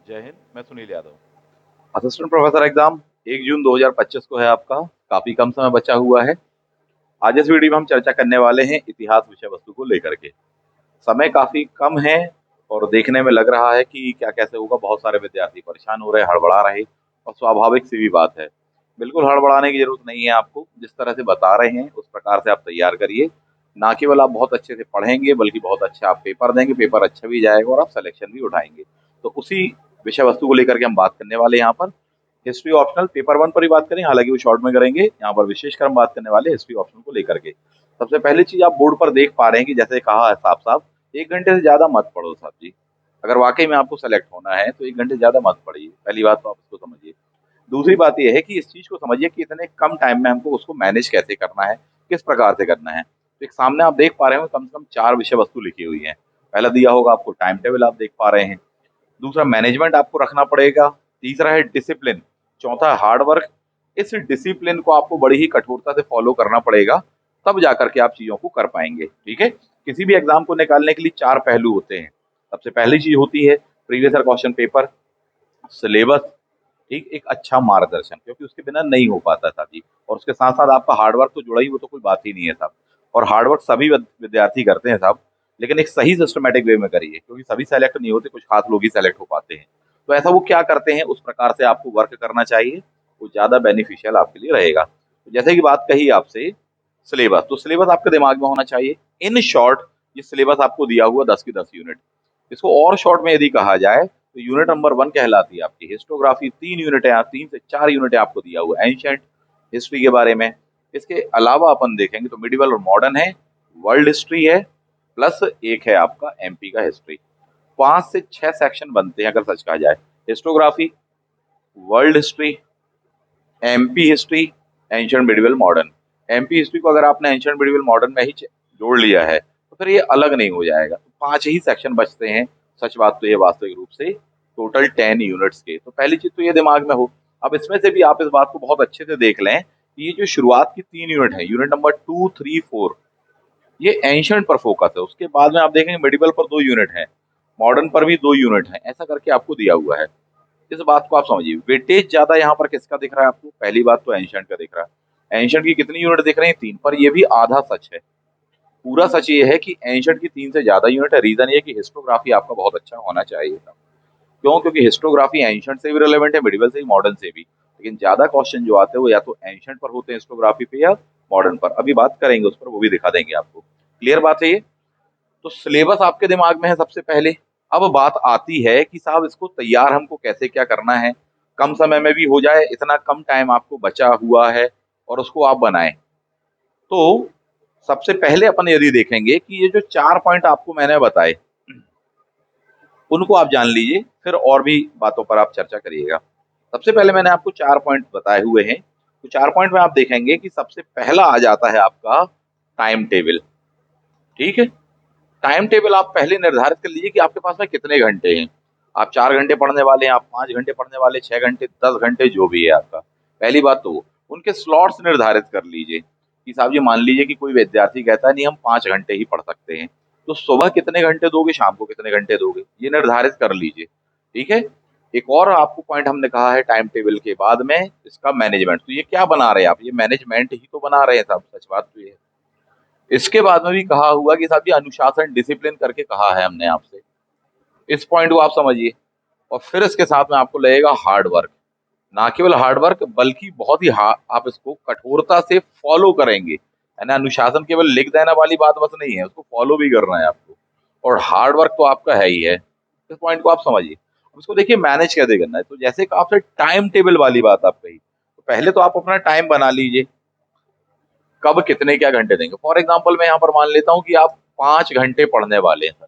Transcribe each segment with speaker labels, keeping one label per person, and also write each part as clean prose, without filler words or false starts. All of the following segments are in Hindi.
Speaker 1: जय हिंद। मैं Sunil Yadav. Assistant professor exam 1 जून 2025 को है आपका। काफी कम समय बचा हुआ है। आज इस वीडियो में हम चर्चा करने वाले हैं इतिहास विषय वस्तु को लेकर के। समय काफी कम है और देखने में लग रहा है कि क्या कैसे होगा। बहुत सारे विद्यार्थी परेशान हो रहे, हड़बड़ा रहे, और स्वाभाविक सी भी बात है। बिल्कुल हड़बड़ाने की जरूरत नहीं है आपको। जिस तरह से बता रहे हैं उस प्रकार से आप तैयार करिए। ना केवल आप बहुत अच्छे से पढ़ेंगे बल्कि बहुत अच्छा आप पेपर देंगे, पेपर अच्छा भी जाएगा और आप सिलेक्शन भी उठाएंगे। तो उसी विषय वस्तु को लेकर के हम बात करने वाले हैं यहाँ पर। हिस्ट्री ऑप्शनल पेपर 1 पर ही बात करें, हालांकि वो शॉर्ट में करेंगे। यहाँ पर विशेषकर हम बात करने वाले हिस्ट्री ऑप्शनल को लेकर के। सबसे पहली चीज आप बोर्ड पर देख पा रहे हैं कि जैसे कहा है साफ साफ, 1 घंटे से ज्यादा मत पढ़ो साहब जी। अगर वाकई में आपको सेलेक्ट होना है तो 1 घंटे ज्यादा मत पढ़िए। पहली बात तो आप इसको समझिए। दूसरी बात यह है कि इस चीज को समझिए कि इतने कम टाइम में हमको उसको मैनेज कैसे करना है, किस प्रकार से करना है। तो एक सामने आप देख पा रहे हो कम से कम 4 विषय वस्तु लिखी हुई है। पहला दिया होगा आपको टाइम टेबल, आप देख पा रहे हैं। दूसरा मैनेजमेंट आपको रखना पड़ेगा। तीसरा है डिसिप्लिन। चौथा हार्ड वर्क। इस डिसिप्लिन को आपको बड़ी ही कठोरता से फॉलो करना पड़ेगा, तब जाकर के आप चीजों को कर पाएंगे। ठीक है। किसी भी एग्जाम को निकालने के लिए 4 पहलू होते हैं। सबसे पहली चीज होती है previous year question paper, syllabus, ठीक, एक अच्छा मार्गदर्शन, क्योंकि उसके बिना नहीं हो पाता साहब जी। और उसके साथ साथ आपका हार्डवर्क तो जुड़ा ही, वो तो कोई बात ही नहीं है साहब। और हार्डवर्क सभी विद्यार्थी करते हैं साहब, लेकिन एक सही सिस्टमेटिक वे में करिए, क्योंकि सभी सेलेक्ट नहीं होते, कुछ खास लोग ही सेलेक्ट हो पाते हैं। तो ऐसा वो क्या करते हैं उस प्रकार से आपको वर्क करना चाहिए, वो ज्यादा बेनिफिशियल आपके लिए रहेगा। तो जैसे कि बात कही आपसे सिलेबस, तो सिलेबस आपके दिमाग में होना चाहिए। इन शॉर्ट, ये सिलेबस आपको दिया हुआ 10 की 10 यूनिट। इसको और शॉर्ट में यदि कहा जाए तो यूनिट नंबर 1 कहलाती है आपकी हिस्टोग्राफी। 3 यूनिट है, 3 से 4 यूनिट आपको दिया हुआ है एंशियंट हिस्ट्री के बारे में। इसके अलावा अपन देखेंगे तो मिडिवल और मॉडर्न है, वर्ल्ड हिस्ट्री है, प्लस एक है आपका एमपी का हिस्ट्री। 5 से 6 सेक्शन बनते हैं अगर सच कहा जाए। Historiography, world history, MP history, ancient medieval modern. MP history को अगर आपने एंशियंट मिडिवल मॉडर्न में ही जोड़ लिया है तो फिर ये अलग नहीं हो जाएगा। तो 5 ही सेक्शन बचते हैं। सच बात तो ये वास्तविक रूप से टोटल 10 यूनिट्स के। तो पहली चीज तो ये दिमाग में हो। अब इसमें से भी आप इस बात को बहुत अच्छे से देख लें कि ये जो शुरुआत की 3 यूनिट है, यूनिट नंबर 2, 3, 4, ये एंशियंट पर फोकस है। उसके बाद में आप देखेंगे मिडिवल पर 2 यूनिट है, मॉडर्न पर भी 2 यूनिट है। ऐसा करके आपको दिया हुआ है। इस बात को आप समझिए। वेटेज ज्यादा यहाँ पर किसका दिख रहा है आपको? पहली बात तो एंशियंट का दिख रहा है। एंशियंट की कितनी यूनिट दिख रही है? 3, पर ये भी आधा सच है। पूरा सच ये है कि एंशियंट की 3 से ज्यादा यूनिट है। रीजन ये कि हिस्टोग्राफी आपका बहुत अच्छा होना चाहिए था। क्यों? क्योंकि हिस्टोग्राफी एंशियंट से भी रिलेवेंट है, मिडिवल से भी, मॉडर्न से भी। लेकिन ज्यादा क्वेश्चन जो आते हैं वो या तो एंशियंट पर होते हैं हिस्टोग्राफी पे, या मॉडर्न पर। अभी बात करेंगे उस पर, वो भी दिखा देंगे आपको। क्लियर बात है ये? तो सिलेबस आपके दिमाग में है सबसे पहले। अब बात आती है कि साहब इसको तैयार हमको कैसे क्या करना है, कम समय में भी हो जाए, इतना कम टाइम आपको बचा हुआ है और उसको आप बनाएं। तो सबसे पहले अपन यदि देखेंगे कि ये जो 4 पॉइंट आपको मैंने बताए, उनको आप जान लीजिए, फिर और भी बातों पर आप चर्चा करिएगा। सबसे पहले मैंने आपको 4 पॉइंट बताए हुए हैं। तो 4 पॉइंट में आप देखेंगे कि सबसे पहला आ जाता है आपका टाइम टेबल। ठीक है। टाइम टेबल आप पहले निर्धारित कर लीजिए कि आपके पास में कितने घंटे हैं। आप 4 घंटे पढ़ने वाले हैं, आप 5 घंटे पढ़ने वाले, 6 घंटे, 10 घंटे, जो भी है आपका। पहली बात तो वो उनके स्लॉट्स निर्धारित कर लीजिए कि साहब जी मान लीजिए कि कोई विद्यार्थी कहता है नहीं हम 5 घंटे ही पढ़ सकते हैं, तो सुबह कितने घंटे दोगे, शाम को कितने घंटे दोगे, ये निर्धारित कर लीजिए। ठीक है। एक और आपको पॉइंट हमने कहा है टाइम टेबल के बाद में, इसका मैनेजमेंट। तो ये क्या बना रहे हैं आप? ये मैनेजमेंट ही तो बना रहे हैं साहब। सच बात तो ये है। इसके बाद में भी कहा हुआ कि साहब ये अनुशासन, डिसिप्लिन करके कहा है हमने आपसे। इस पॉइंट को आप समझिए। और फिर इसके साथ में आपको लगेगा हार्ड वर्क। ना केवल हार्ड वर्क बल्कि बहुत ही आप इसको कठोरता से फॉलो करेंगे, है ना। अनुशासन केवल लिख देना वाली बात बस नहीं है, उसको फॉलो भी करना है आपको। और हार्ड वर्क तो आपका है ही है। इस पॉइंट को आप समझिए। अब इसको देखिए मैनेज कैसे करना है। तो जैसे कि आपसे टाइम टेबल वाली बात आप कही, तो पहले तो आप अपना टाइम बना लीजिए, कब कितने क्या घंटे देंगे। फॉर एग्जाम्पल मैं यहाँ पर मान लेता हूँ कि आप 5 घंटे पढ़ने वाले हैं सर।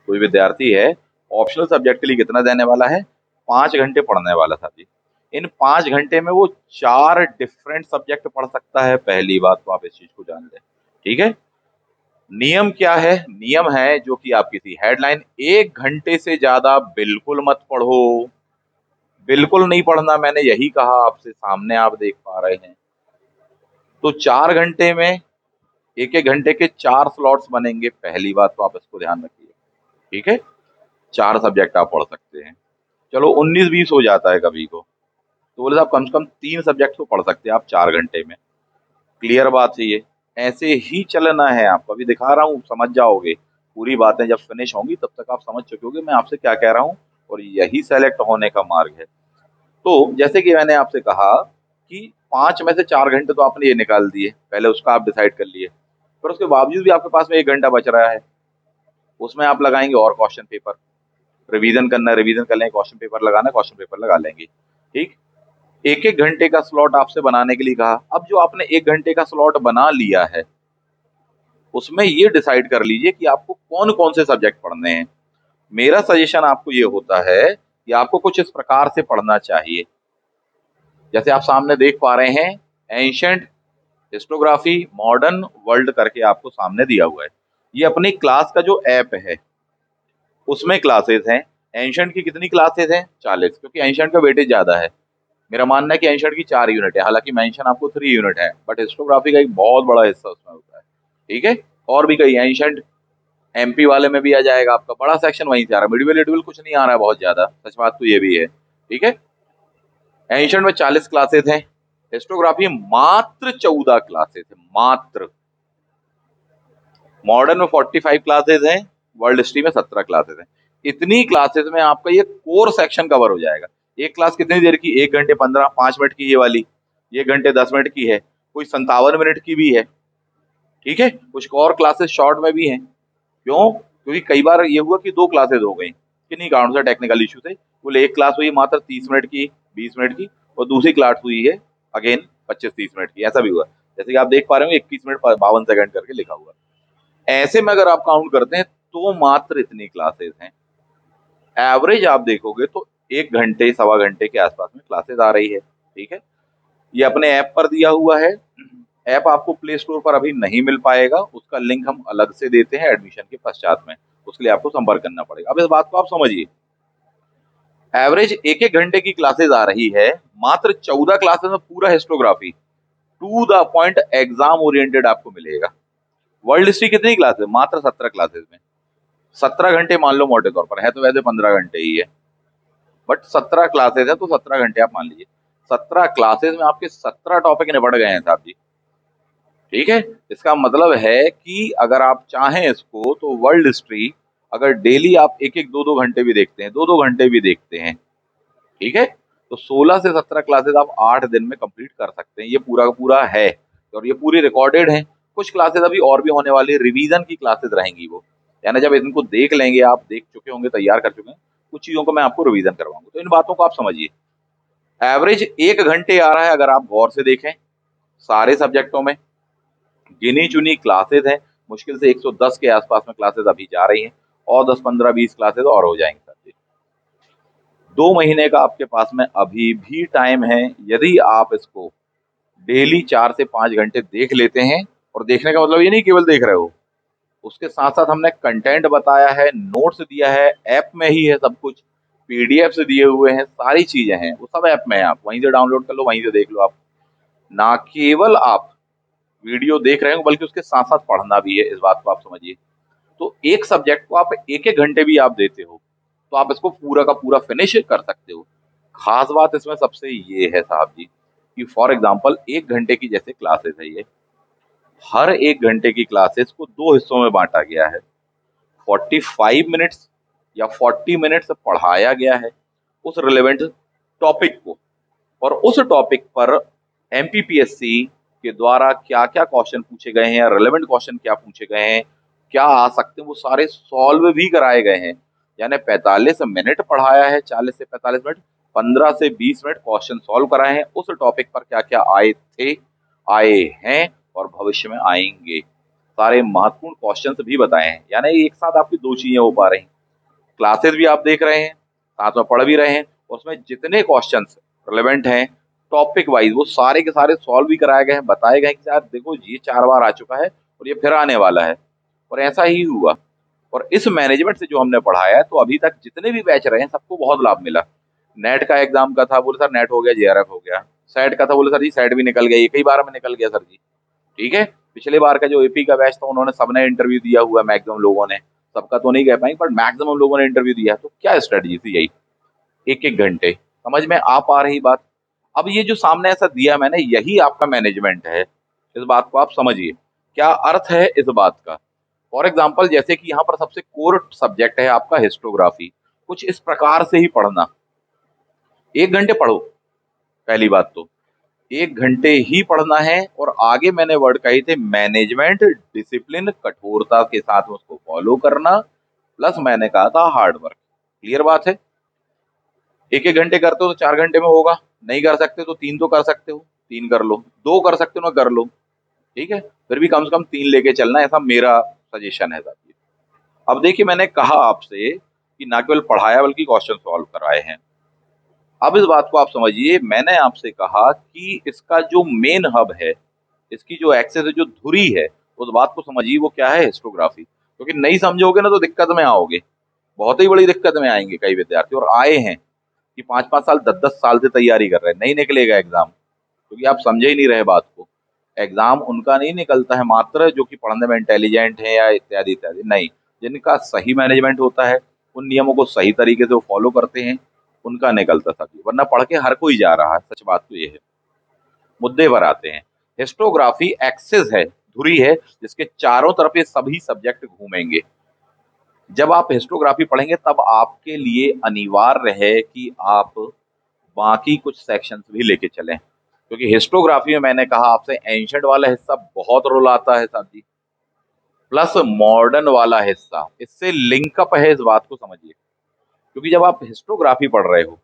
Speaker 1: कोई विद्यार्थी है, ऑप्शनल सब्जेक्ट के लिए कितना देने वाला है? 5 घंटे पढ़ने वाला था जी। इन 5 घंटे में वो 4 डिफरेंट सब्जेक्ट पढ़ सकता है। पहली बात तो आप इस चीज को जान लें। ठीक है। नियम क्या है? नियम है जो कि आपकी थी हेडलाइन, 1 घंटे से ज्यादा बिल्कुल मत पढ़ो। बिल्कुल नहीं पढ़ना, मैंने यही कहा आपसे, सामने आप देख पा रहे हैं। तो 4 घंटे में एक एक घंटे के 4 स्लॉट्स बनेंगे। पहली बात तो आप इसको ध्यान रखिए। ठीक है। 4 सब्जेक्ट आप पढ़ सकते हैं। चलो 19-20 हो जाता है कभी को, तो बोले साहब कम से कम 3 सब्जेक्ट तो पढ़ सकते हैं आप 4 घंटे में। क्लियर बात है ये। ऐसे ही चलना है आपको, अभी दिखा रहा हूँ समझ जाओगे। पूरी बातें जब फिनिश होंगी तब तक आप समझ चुके होगे मैं आपसे क्या कह रहा हूँ, और यही सेलेक्ट होने का मार्ग है। तो जैसे कि मैंने आपसे कहा कि 5 में से 4 घंटे तो आपने ये निकाल दिए, पहले उसका आप डिसाइड कर लिए। पर उसके बावजूद भी आपके पास में 1 घंटा बच रहा है, उसमें आप लगाएँगे और क्वेश्चन पेपर। रिवीजन करना है, रिवीजन कर लेंगे, क्वेश्चन पेपर लगाना है, क्वेश्चन पेपर लगा लेंगे। ठीक? 1-1 घंटे का स्लॉट आपसे बनाने के लिए कहा। अब जो आपने 1 घंटे का स्लॉट बना लिया है, उसमें ये डिसाइड कर लीजिए कि आपको कौन-कौन से सब्जेक्ट पढ़ने हैं। मेरा सजेशन आपको ये होता है कि आपको कुछ इस प्रकार से पढ़ना चाहिए। जैसे आप सामने देख पा रहे हैं, एंशिएंट, हिस्टोग्राफी, मॉडर्न, वर्ल्ड करके आपको सामने दिया हुआ है। ये अपनी क्लास का जो ऐप है, उसमें क्लासेस हैं। एंशिएंट की कितनी क्लासेस हैं? 40, क्योंकि एंशिएंट का वेटेज ज़्यादा है। मेरा मानना है कि एंशिएंट की 4 यूनिट है, हालाँकि मेंशन आपको 3 यूनिट है, बट हिस्टोग्राफी का एक बहुत बड़ा हिस्सा उसमें होता है। ठीक है? और भी कई एंशिएंट एमपी वाले में भी आ जाएगा आपका, बड़ा सेक्शन वहीं से आ रहा है। मिडिवल विडिवल कुछ नहीं आ रहा है बहुत ज़्यादा, सच बात तो ये भी है। ठीक है? एंशिएंट में 40 क्लासेस हैं, हिस्टोग्राफी मात्र 14 क्लासेस है, मात्र। मॉडर्न में 45 क्लासेस हैं, वर्ल्ड हिस्ट्री में 17 क्लासेस हैं। इतनी क्लासेस में आपका ये कोर सेक्शन कवर हो जाएगा। एक क्लास कितनी देर की? 1 घंटे 15 5 मिनट की ये वाली, 1 घंटे 10 मिनट की है, कोई 57 मिनट की भी है। ठीक है? कुछ और क्लासेस शॉर्ट में भी हैं। क्यों? क्योंकि कई बार ये हुआ कि 2 क्लासेस हो गई, किन्हीं कारणों से, टेक्निकल इश्यू से। बोले एक क्लास हुई मात्र 30 मिनट की, 20 मिनट की, और दूसरी क्लास हुई है अगेन 25-30 मिनट की, ऐसा भी हुआ। जैसे कि आप देख पा रहे हो 21 मिनट 52 सेकंड करके लिखा हुआ है। ऐसे में अगर आप काउंट करते हैं तो मात्र इतनी क्लासेस हैं। एवरेज आप देखोगे तो 1 घंटे, सवा घंटे के आसपास में क्लासेस आ रही है। ठीक है? ये अपने ऐप पर दिया हुआ है। ऐप आपको प्ले स्टोर पर अभी नहीं मिल पाएगा, उसका लिंक हम अलग से देते हैं एडमिशन के पश्चात में, उसके लिए आपको संपर्क करना पड़ेगा। अब इस बात को आप समझिए, एवरेज 1-1 घंटे की क्लासेस आ रही है, मात्र 14 क्लासेस में पूरा historiography to the point exam oriented आपको मिलेगा। वर्ल्ड हिस्ट्री कितनी क्लासेस? मात्र 17 क्लासेस में 17 घंटे मान लो, मोटे तौर पर है तो वैसे 15 घंटे ही है, बट 17 क्लासेस है तो 17 घंटे आप मान लीजिए। 17 क्लासेस में आपके 17 टॉपिक निपट गए हैं साहब जी। ठीक है? इसका मतलब है कि अगर आप चाहें इसको तो वर्ल्ड हिस्ट्री अगर डेली आप 1-1 2-2 घंटे भी देखते हैं, 2-2 घंटे भी देखते हैं, ठीक है? तो 16 से 17 क्लासेस आप 8 दिन में कंप्लीट कर सकते हैं। ये पूरा का पूरा है, और ये पूरी रिकॉर्डेड है। कुछ क्लासेस अभी और भी होने वाली है, रिवीजन की क्लासेस रहेंगी वो। यानी जब इनको देख लेंगे, आप देख चुके होंगे, तैयार कर चुके हैं, कुछ चीज़ों को मैं आपको रिवीजन करवाऊँगा। तो इन बातों को आप समझिए। एवरेज 1 घंटे आ रहा है अगर आप गौर से देखें, सारे सब्जेक्टों में। गिनी-चुनी क्लासेस हैं, मुश्किल से 110 के आसपास में क्लासेस अभी जा रही हैं, और 10, 15, 20 क्लासेस और हो जाएँगी सर जी। 2 महीने का आपके पास में अभी भी टाइम है, यदि आप इसको डेली 4 से 5 घंटे देख लेते हैं, और देखने का मतलब ये नहीं केवल देख रहे हो, उसके साथ-साथ हमने कंटेंट बताया है, नोट्स दिया है, ऐप में ही है सब कुछ, पीडीएफ्स दिए हुए हैं, सारी चीज़ें हैं, वो सब ऐप में है, आप वहीं से डाउनलोड कर लो, वहीं से देख लो आप। ना केवल आप वीडियो देख रहे हो, बल्कि उसके साथ-साथ पढ़ना भी है, इस बात को आप समझिए। तो एक सब्जेक्ट को आप 1-1 घंटे भी आप देते हो, तो आप इसको पूरा का पूरा फिनिश कर सकते हो। खास बात इसमें सबसे ये है साहब जी, कि फॉर एग्ज़ाम्पल 1 घंटे की जैसे क्लासेस है ये, हर 1 घंटे की क्लासेस को 2 हिस्सों में बाँटा गया है। 45 मिनट्स या 40 मिनट्स पढ़ाया गया है उस रिलेवेंट टॉपिक को, और उस टॉपिक पर एमपीपीएससी के द्वारा क्या-क्या क्वेश्चन पूछे गए हैं, या रिलेवेंट क्वेश्चन क्या पूछे गए हैं, क्या आ सकते हैं, वो सारे सॉल्व भी कराए गए हैं। यानी 45 मिनट पढ़ाया है, 40 से 45 मिनट, 15 से 20 मिनट क्वेश्चन सॉल्व कराए हैं। उस टॉपिक पर क्या-क्या आए थे, आए हैं, और भविष्य में आएँगे। सारे महत्वपूर्ण क्वेश्चन्स भी बताए हैं। यानी एक साथ आपकी 2 चीज़ें हो पा रही हैं। क्लासेस भी आप देख रहे हैं, साथ में पढ़ भी रहे हैं, उसमें जितने क्वेश्चंस रिलेवेंट हैं, टॉपिक वाइज़, वो सारे के सारे सॉल्व भी कराए गए हैं, बताए गए हैं कि यार देखो ये 4 बार आ चुका है, और ये फिर आने वाला है, और ऐसा ही हुआ। और इस मैनेजमेंट से जो हमने पढ़ाया है, तो अभी तक जितने भी बैच रहे हैं, सबको बहुत लाभ मिला। नेट का एग्ज़ाम का था, बोले सर नेट हो गया, जेआरएफ हो गया। सेट का था, बोले सर जी सेट भी निकल गया, एक ही बार में निकल गया सर जी। ठीक है? पिछले बार का जो एपी का बैच था, उन्होंने सबने इंटरव्यू दिया हुआ है मैक्सिमम लोगों ने। सबका तो नहीं कह पाएंगे, बट मैक्सिमम लोगों ने इंटरव्यू दिया। तो क्या स्ट्रेटजी थी? यही 1-1 घंटे। समझ में आ पा रही बात? अब ये जो सामने ऐसा दिया मैंने, यही आपका मैनेजमेंट है। इस बात को आप समझिए, क्या अर्थ है इस बात का। फॉर एग्जाम्पल, जैसे कि यहाँ पर सबसे कोर सब्जेक्ट है आपका हिस्टोग्राफी, कुछ इस प्रकार से ही पढ़ना। 1 घंटे पढ़ो, पहली बात तो 1 घंटे ही पढ़ना है। और आगे मैंने वर्ड कही थे, मैनेजमेंट, डिसिप्लिन, कठोरता के साथ उसको फॉलो करना, प्लस मैंने कहा था हार्ड वर्क। क्लियर बात है? 1-1 घंटे करते हो तो 4 घंटे में होगा, नहीं कर सकते तो 3 तो कर सकते हो, 3 कर लो, 2 कर सकते हो ना, कर लो। ठीक है, फिर भी कम से कम 3 लेके चलना, ऐसा मेरा सजेशन है साथी। अब देखिए, मैंने कहा आपसे कि ना केवल पढ़ाया बल्कि क्वेश्चन सॉल्व कराए हैं। अब इस बात को आप समझिए, मैंने आपसे कहा कि इसका जो मेन हब है, इसकी जो एक्सेस है, जो धुरी है, उस बात को समझिए, वो क्या है? हिस्टोग्राफी। क्योंकि नहीं समझोगे ना तो दिक्कत में आओगे, बहुत ही बड़ी दिक्कत में आएंगे कई विद्यार्थी, और आए हैं कि 5-5 साल 10-10 साल से तैयारी कर रहे हैं, नहीं निकलेगा एग्जाम, क्योंकि आप समझे ही नहीं रहे बात को। एग्जाम उनका नहीं निकलता है मात्र जो कि पढ़ने में इंटेलिजेंट है या इत्यादि इत्यादि, नहीं। जिनका सही मैनेजमेंट होता है, उन नियमों को सही तरीके से वो फॉलो करते हैं, उनका निकलता सभी, वरना पढ़ के हर कोई जा रहा है। सच बात तो ये है। मुद्दे पर आते हैं। हिस्टोग्राफी एक्सेस है, धुरी है, जिसके चारों तरफ ये सभी सब्जेक्ट घूमेंगे। जब आप हिस्टोग्राफी पढ़ेंगे तब आपके लिए अनिवार्य है कि आप बाकी कुछ सेक्शंस भी लेके चलें, क्योंकि हिस्टोग्राफी में मैंने कहा आपसे, एंशंट वाला हिस्सा बहुत रोल आता है साथी, प्लस मॉडर्न वाला हिस्सा, इससे लिंकअप है, इस बात को समझिए। क्योंकि जब आप हिस्टोग्राफी पढ़ रहे हो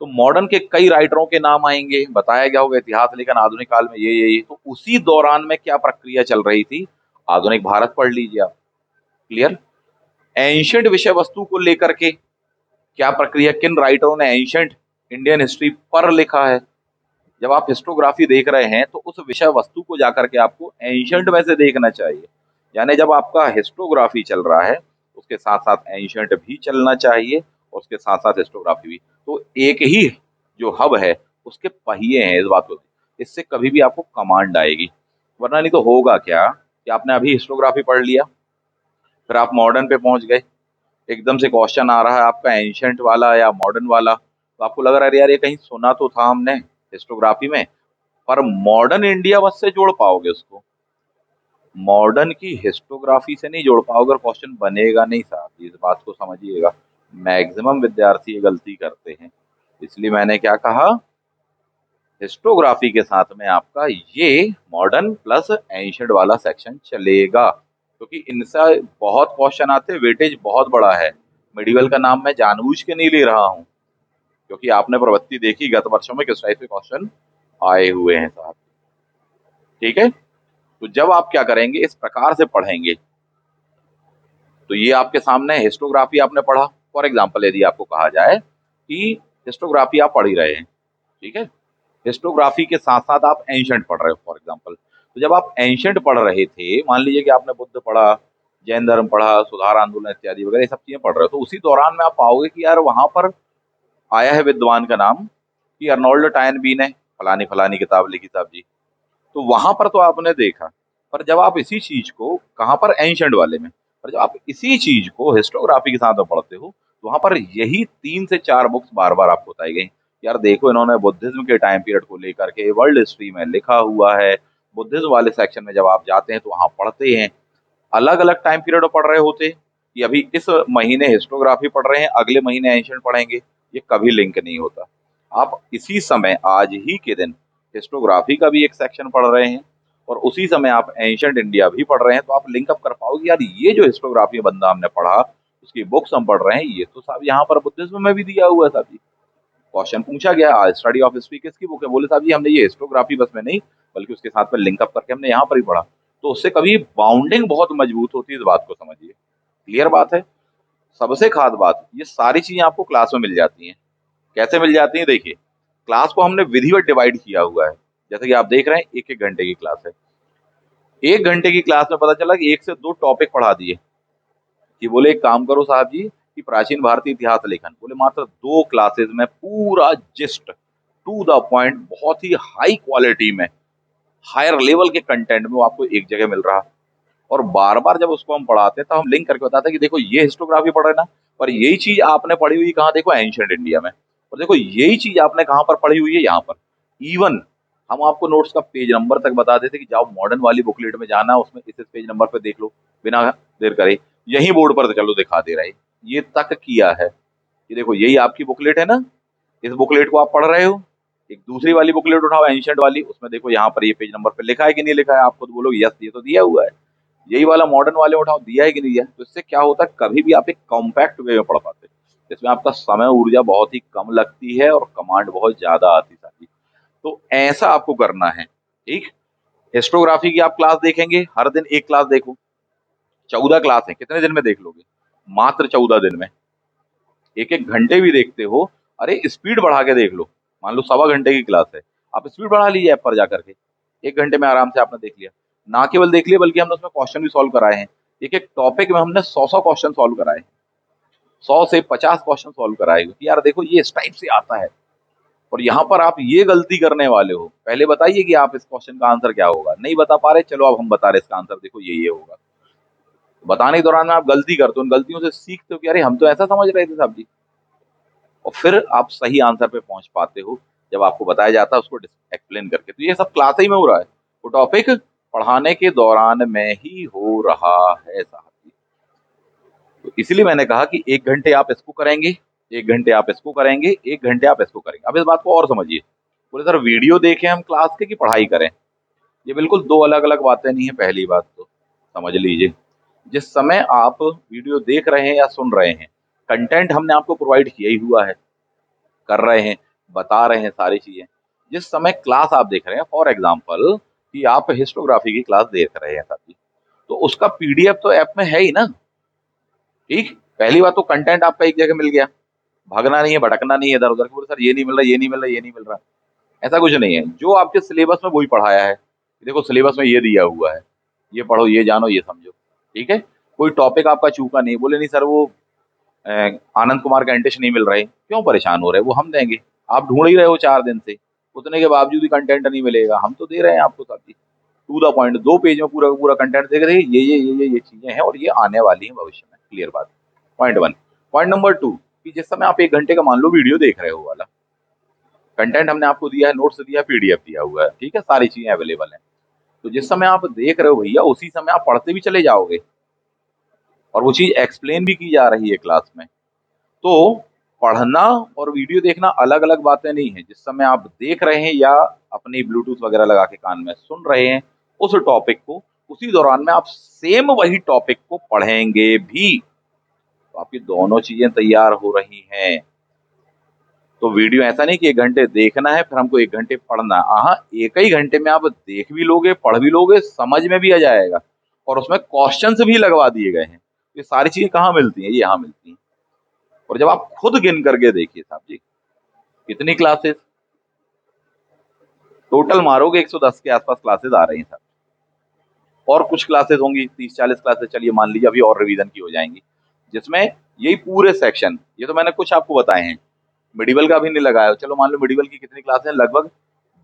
Speaker 1: तो मॉडर्न के कई राइटरों के नाम आएंगे, बताया गया होगा इतिहास लेखन आधुनिक काल में ये, तो उसी दौरान में क्या प्रक्रिया चल रही थी, आधुनिक भारत पढ़ लीजिए आप। क्लियर? एंशंट विषय वस्तु को लेकर के क्या प्रक्रिया, किन राइटरों ने एंशंट इंडियन हिस्ट्री पर लिखा है। जब आप हिस्टोग्राफी देख रहे हैं तो उस विषय वस्तु को जाकर के आपको एंशंट में से देखना चाहिए। यानी जब आपका हिस्टोग्राफी चल रहा है, उसके साथ साथ एंशंट भी चलना चाहिए, और उसके साथ साथ हिस्टोग्राफी भी। तो एक ही जो हब है, उसके पहिए हैं, इस बात को, इससे कभी भी आपको कमांड आएगी। वरना नहीं तो होगा क्या कि आपने अभी हिस्टोग्राफी पढ़ लिया, फिर आप मॉडर्न पे पहुंच गए, एकदम से क्वेश्चन आ रहा है आपका एंशंट वाला या मॉडर्न वाला, तो आपको लग रहा है यार ये कहीं सुना तो था हमने हिस्टोग्राफी में, पर मॉडर्न इंडिया बस से जोड़ पाओगे उसको, मॉडर्न की हिस्टोग्राफी से नहीं जोड़ पाओगे, और क्वेश्चन बनेगा नहीं साहब, इस बात को समझिएगा। मैक्सिमम विद्यार्थी ये गलती करते हैं, इसलिए मैंने क्या कहा, हिस्टोग्राफी के साथ में आपका ये मॉडर्न प्लस एंशंट वाला सेक्शन चलेगा, क्योंकि इनसे बहुत क्वेश्चन आते हैं, वेटेज बहुत बड़ा है। मेडिवल का नाम मैं जानबूझ के नहीं ले रहा हूँ, क्योंकि आपने प्रवृत्ति देखी गत वर्षों में किस टाइप के क्वेश्चन आए हुए हैं साहब। ठीक है, तो जब आप क्या करेंगे, इस प्रकार से पढ़ेंगे, तो ये आपके सामने हिस्टोग्राफी आपने पढ़ा। फॉर एग्जाम्पल, यदि आपको कहा जाए कि हिस्टोग्राफी आप पढ़ ही रहे हैं, ठीक है, हिस्टोग्राफी के साथ साथ आप एंशंट पढ़ रहे हो फॉर एग्जाम्पल, तो जब आप एंशंट पढ़ रहे थे, मान लीजिए कि आपने बुद्ध पढ़ा, जैन धर्म पढ़ा, सुधार आंदोलन इत्यादि वगैरह, ये सब चीजें पढ़ रहे हो, तो उसी दौरान में आप पाओगे कि यार वहां पर आया है विद्वान का नाम कि अर्नोल्ड टायनबी ने फलानी फलानी किताब लिखी साहब जी। तो वहां पर तो आपने देखा, पर जब आप इसी चीज को, कहाँ पर, एंशंट वाले में, पर जब आप इसी चीज को हिस्टोग्राफी के साथ में पढ़ते हो, तो वहां पर यही 3 से 4 बुक्स बार बार आपको बताई गई। यार देखो, इन्होंने बुद्धिज्म के टाइम पीरियड को लेकर के वर्ल्ड हिस्ट्री में लिखा हुआ है। बुद्धिज्म वाले सेक्शन में जब आप जाते हैं तो वहां पढ़ते हैं, अलग अलग टाइम पीरियड में पढ़ रहे होते कि अभी इस महीने हिस्टोग्राफी पढ़ रहे हैं, अगले महीने एंशंट पढ़ेंगे, ये कभी लिंक नहीं होता। आप इसी समय, आज ही के दिन, हिस्टोग्राफी का भी एक सेक्शन पढ़ रहे हैं, और उसी समय आप एंशंट इंडिया भी पढ़ रहे हैं, तो आप लिंकअप कर पाओगे, यार ये जो हिस्टोग्राफी बंदा हमने पढ़ा, उसकी बुक्स हम पढ़ रहे हैं, ये तो साहब यहाँ पर बुद्धिज्म में भी दिया हुआ है साहब जी। क्वेश्चन पूछा गया, स्टडी ऑफ हिस्ट्री किसकी बुक है, बोले साहब जी हमने ये हिस्टोग्राफी बस में नहीं, बल्कि उसके साथ में लिंकअप करके हमने यहाँ पर ही पढ़ा। तो उससे कभी बाउंडिंग बहुत मजबूत होती है, इस बात को समझिए। क्लियर बात है? सबसे खास बात, ये सारी चीजें आपको क्लास में मिल जाती हैं। कैसे मिल जाती हैं? देखिए, क्लास को हमने विधिवत डिवाइड किया हुआ है। जैसे कि आप देख रहे हैं, 1-1 घंटे की क्लास है। 1 घंटे की क्लास में पता चला कि 1 से 2 टॉपिक पढ़ा दिए, कि बोले एक काम करो साहब जी, कि प्राचीन भारतीय इतिहास लेखन, बोले मात्र 2 क्लासेज में पूरा जिस्ट, टू द पॉइंट, बहुत ही हाई क्वालिटी में, हायर लेवल के कंटेंट में वो आपको एक जगह मिल रहा। और बार बार जब उसको हम पढ़ाते हैं तो हम लिंक करके बताते हैं कि देखो ये हिस्टोग्राफी पढ़ रहे ना, पर यही चीज आपने पढ़ी हुई कहाँ, देखो एंशियंट इंडिया में, और देखो यही चीज आपने कहाँ पर पढ़ी हुई है, यहाँ पर। इवन हम आपको नोट्स का पेज नंबर तक बता देते कि जाओ मॉडर्न वाली बुकलेट में जाना, उसमें इस पेज नंबर पे देख लो, बिना देर करे यही बोर्ड पर चलो दिखा दे रहा है, ये तक किया है कि देखो यही आपकी बुकलेट है ना, इस बुकलेट को आप पढ़ रहे हो, एक दूसरी वाली बुकलेट उठाओ एंशियंट वाली, उसमें देखो यहाँ पर ये पेज नंबर पे लिखा है कि नहीं लिखा है, आप खुद बोलो यस ये तो दिया हुआ है। यही वाला मॉडर्न वाले उठाओ, दिया है कि नहीं दिया है। तो इससे क्या होता है, कभी भी आप एक कॉम्पैक्ट वे में पढ़ पाते हैं, जिसमें आपका समय ऊर्जा बहुत ही कम लगती है और कमांड बहुत ज्यादा आती है। तो ऐसा आपको करना है, ठीक। हिस्टोग्राफी की आप क्लास देखेंगे, हर दिन एक क्लास देखो, 14 क्लास है, कितने दिन में देख लोगे, मात्र 14 दिन में। एक एक घंटे भी देखते हो, अरे स्पीड बढ़ा के देख लो, मान लो 1.25 घंटे की क्लास है, आप स्पीड बढ़ा लीजिए ऐप पर जाकर के, 1 घंटे में आराम से आपने देख लिया। ना केवल देख लिया बल्कि हमने उसमें क्वेश्चन भी सॉल्व कराए हैं, एक एक टॉपिक में हमने 100 क्वेश्चन सॉल्व कराए, 100 से 50 क्वेश्चन सॉल्व कराए कि यार देखो ये इस टाइप से आता है, और यहाँ पर आप ये गलती करने वाले हो, पहले बताइए कि आप इस क्वेश्चन का आंसर क्या होगा, नहीं बता पा रहे, चलो अब हम बता रहे इसका आंसर, देखो ये होगा। बताने के दौरान में आप गलती करते हो, उन गलतियों से सीखते हो कि अरे हम तो ऐसा समझ रहे थे साहब जी, और फिर आप सही आंसर पे पहुंच पाते हो जब आपको बताया जाता है उसको एक्सप्लेन करके। तो ये सब क्लास ही में हो रहा है, वो टॉपिक पढ़ाने के दौरान में ही हो रहा है साहब जी। तो इसलिए मैंने कहा कि 1 घंटे आप इसको करेंगे, 1 घंटे आप इसको करेंगे, 1 घंटे आप इसको करेंगे। अब इस बात को और समझिए, बोले सर वीडियो देखें हम क्लास के कि पढ़ाई करें, ये बिल्कुल दो अलग अलग बातें नहीं है। पहली बात तो समझ लीजिए, जिस समय आप वीडियो देख रहे हैं या सुन रहे हैं, कंटेंट हमने आपको प्रोवाइड किया ही हुआ है, कर रहे हैं, बता रहे हैं सारी चीजें। जिस समय क्लास आप देख रहे हैं, फॉर एग्जाम्पल कि आप हिस्टोग्राफी की क्लास देख रहे हैं साथी, तो उसका पीडीएफ तो ऐप में है ही ना, ठीक। पहली बात तो कंटेंट आपका एक जगह मिल गया, भागना नहीं है, भटकना नहीं है इधर उधर, बोले सर ये नहीं मिल रहा, ये नहीं मिल रहा, ये नहीं मिल रहा, ऐसा कुछ नहीं है। जो आपके सिलेबस में वही पढ़ाया है, देखो सिलेबस में ये दिया हुआ है, ये पढ़ो, ये जानो, ये समझो, ठीक है। कोई टॉपिक आपका चूका नहीं, बोले नहीं सर वो अ, आनंद कुमार का एंटिश नहीं मिल रहे, क्यों परेशान हो रहे, वो हम देंगे, आप ढूंढ ही रहे हो 4 दिन से, उतने के बावजूद भी कंटेंट नहीं मिलेगा, हम तो दे रहे हैं आपको साथी, टू द पॉइंट, 2 पेज में पूरा पूरा कंटेंट दे रहे हैं, ये चीजें हैं और ये आने वाली हैं भविष्य में, क्लियर बात। पॉइंट 1। पॉइंट नंबर 2, कि जिस समय आप 1 घंटे का मान लो वीडियो देख रहे हो वाला, कंटेंट हमने आपको दिया है, नोट्स दिया है, पीडीएफ दिया हुआ है, ठीक है, सारी चीजें अवेलेबल है। तो जिस समय आप देख रहे हो भैया, उसी समय आप पढ़ते भी चले जाओगे, और वो चीज एक्सप्लेन भी की जा रही है क्लास में। तो पढ़ना और वीडियो देखना अलग अलग बातें नहीं है। जिस समय आप देख रहे हैं या अपनी ब्लूटूथ वगैरह लगा के कान में सुन रहे हैं उस टॉपिक को, उसी दौरान में आप सेम वही टॉपिक को पढ़ेंगे भी, तो आपकी दोनों चीजें तैयार हो रही हैं। तो वीडियो ऐसा नहीं कि 1 घंटे देखना है फिर हमको 1 घंटे पढ़ना, हाँ, एक ही घंटे में आप देख भी लोगे, पढ़ भी लोगे, समझ में भी आ जाएगा, और उसमें क्वेश्चंस भी लगवा दिए गए हैं। ये सारी चीजें कहाँ मिलती हैं, ये यहाँ मिलती हैं। और जब आप खुद गिन करके देखिए साहब जी, कितनी क्लासेस टोटल मारोगे, 110 के आसपास क्लासेस आ रही हैं सर, और कुछ क्लासेस होंगी 30-40 क्लासेस, चलिए मान लीजिए अभी और रिवीजन की हो जाएंगी, जिसमें यही पूरे सेक्शन, ये तो मैंने कुछ आपको बताए हैं, मेडिवल का भी नहीं लगाया, चलो मान लो मेडिवल की कितनी क्लासेस, लगभग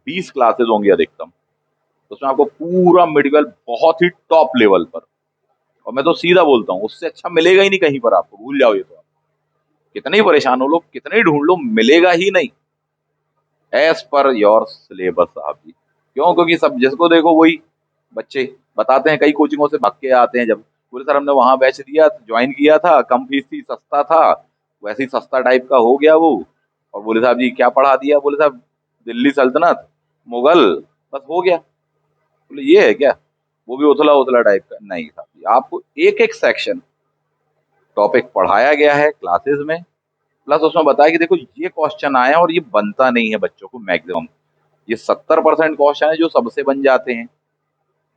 Speaker 1: 20 क्लासेस होंगी अधिकतम, तो उसमें आपको पूरा मेडिकल बहुत ही टॉप लेवल पर, और मैं तो सीधा बोलता हूँ उससे अच्छा मिलेगा ही नहीं कहीं पर, आपको भूल जाओ ये तो, आप कितने ही परेशान हो लो, कितने ही ढूंढ लो, मिलेगा ही नहीं एज पर योर सिलेबस साहब जी। क्यों, क्योंकि सब जिसको देखो वही बच्चे बताते हैं, कई कोचिंगों से भाग के आते हैं, जब बोले सर हमने वहां बैच दिया, ज्वाइन किया था, कम फीस थी, सस्ता था, वैसे ही सस्ता टाइप का हो गया वो, और बोले साहब जी क्या पढ़ा दिया, बोले साहब दिल्ली सल्तनत, मुगल, बस हो गया। बोले ये है क्या, वो भी उथला उथला टाइप का नहीं साहब जी, आपको एक एक सेक्शन टॉपिक पढ़ाया गया है क्लासेस में, प्लस उसमें बताया कि देखो ये क्वेश्चन आया और ये बनता नहीं है बच्चों को मैक्सिमम, ये 70% क्वेश्चन है जो सबसे बन जाते हैं,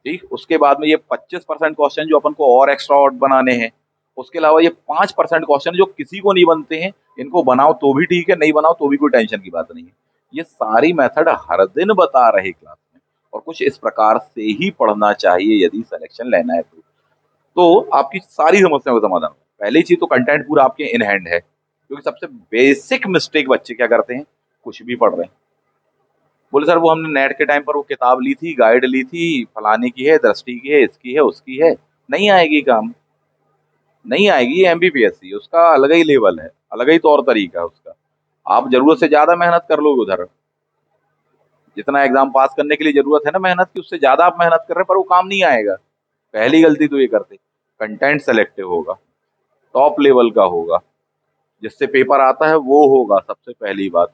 Speaker 1: ठीक। उसके बाद में ये 25% क्वेश्चन जो अपन को और एक्स्ट्रा और बनाने हैं, उसके अलावा ये 5% क्वेश्चन जो किसी को नहीं बनते हैं, इनको बनाओ तो भी ठीक है, नहीं बनाओ तो भी कोई टेंशन की बात नहीं है। ये सारी मेथड हर दिन बता रहे क्लास में, और कुछ इस प्रकार से ही पढ़ना चाहिए यदि सिलेक्शन लेना है तो आपकी सारी समस्याओं का समाधान। पहली चीज तो कंटेंट पूरा आपके इन हैंड है, क्योंकि सबसे बेसिक मिस्टेक बच्चे क्या करते हैं, कुछ भी पढ़ रहे हैं, बोले सर वो हमने नेट के टाइम पर वो किताब ली थी, गाइड ली थी, फलाने की है, दृष्टि की है, इसकी है, उसकी है, नहीं आएगी काम, नहीं आएगी। ये एमबीपीएससी उसका अलग ही लेवल है, अलग ही तौर तरीका है उसका। आप जरूरत से ज्यादा मेहनत कर लोगे उधर, जितना एग्जाम पास करने के लिए जरूरत है ना मेहनत की, उससे ज्यादा आप मेहनत कर रहे हैं, पर वो काम नहीं आएगा। पहली गलती तो ये करते, कंटेंट सेलेक्टिव होगा, टॉप लेवल का होगा, जिससे पेपर आता है वो होगा सबसे पहली बात,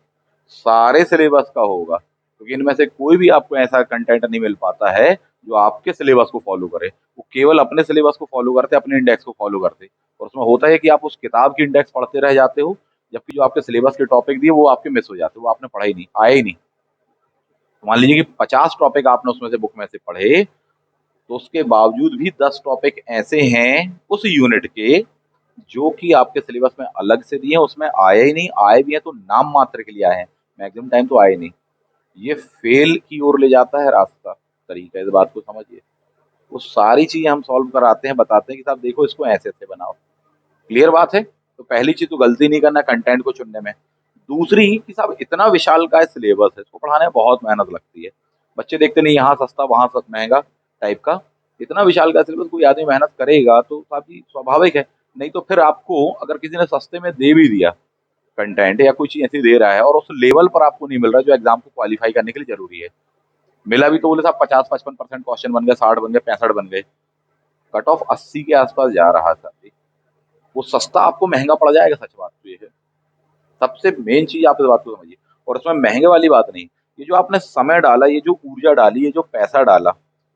Speaker 1: सारे सिलेबस का होगा, क्योंकि इनमें से कोई भी आपको ऐसा कंटेंट नहीं मिल पाता है जो आपके सिलेबस को फॉलो करे। वो केवल अपने सिलेबस को फॉलो करते, अपने इंडेक्स को फॉलो करते, और उसमें होता है कि आप उस किताब की इंडेक्स पढ़ते रह जाते हो, जबकि जो आपके सिलेबस के टॉपिक दिए वो आपके मिस हो जाते, वो आपने पढ़ा ही नहीं, आए ही नहीं। तो मान लीजिए कि 50 टॉपिक आपने उसमें से बुक में से पढ़े, तो उसके बावजूद भी 10 टॉपिक ऐसे हैं उस यूनिट के जो कि आपके सिलेबस में अलग से दिए हैं, उसमें आए ही नहीं, आए भी हैं तो नाम मात्र के लिए आए हैं, मैक्सिमम टाइम तो आए नहीं। ये फेल की ओर ले जाता है रास्ता, तरीका, इस बात को समझिए। वो सारी चीजें हम सॉल्व कराते हैं, बताते हैं कि साहब देखो इसको ऐसे ऐसे बनाओ। क्लियर बात है? तो पहली चीज तो गलती नहीं करना कंटेंट को चुनने में। दूसरी कि साहब इतना विशाल का सिलेबस है, इसको पढ़ाने में बहुत मेहनत लगती है। बच्चे देखते नहीं यहाँ सस्ता वहां महंगा टाइप का, इतना विशाल का सिलेबस कोई आदमी मेहनत करेगा तो साहब जी स्वाभाविक है। नहीं तो फिर आपको अगर किसी ने सस्ते में दे भी दिया कंटेंट या कोई चीज ऐसी दे रहा है और उस लेवल पर आपको नहीं मिल रहा जो एग्जाम को क्वालिफाई करने के लिए जरूरी है, मिला भी तो बोले साहब 50-55% क्वेश्चन बन गए, 60 बन गए, 65 बन गए, कट ऑफ 80 के आसपास जा रहा था, वो सस्ता आपको महंगा पड़ जाएगा। सच बात तो ये है, सबसे मेन चीज आप इस बात को समझिए। और इसमें महंगे वाली बात नहीं, ये जो आपने समय डाला, ये जो ऊर्जा डाली, ये जो पैसा डाला,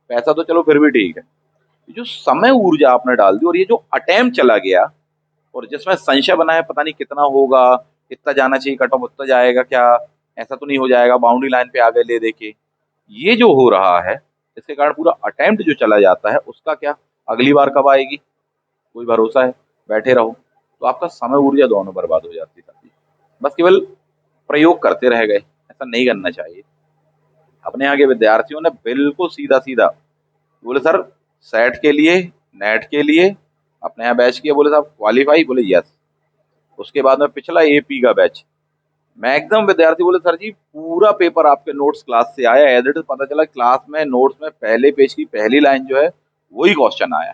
Speaker 1: पैसा तो चलो फिर भी ठीक है, ये जो समय ऊर्जा आपने डाल दी और ये जो अटेम्प्ट चला गया, और जिसमें संशय बना है पता नहीं कितना होगा, इतना जाना चाहिए कट ऑफ, उतना जाएगा क्या, ऐसा तो नहीं हो जाएगा, बाउंड्री लाइन पे आ गए ले देके, ये जो हो रहा है, इसके कारण पूरा अटेम्प्ट जो चला जाता है उसका क्या, अगली बार कब आएगी कोई भरोसा है, बैठे रहो। तो आपका समय ऊर्जा दोनों बर्बाद हो जाती है। बस केवल प्रयोग करते रह गए, ऐसा नहीं करना चाहिए। अपने यहाँ के विद्यार्थियों ने बिल्कुल सीधा सीधा बोले सर सेट के लिए, नेट के लिए अपने यहाँ बैच किया, बोले साहब क्वालिफाई, बोले यस। उसके बाद में पिछला एपी का बैच, मैक्सिमम विद्यार्थी बोले सर जी पूरा पेपर आपके नोट्स क्लास से आया एज इट इज, पता चला क्लास में नोट्स में पहले पेज की पहली लाइन जो है वही क्वेश्चन आया,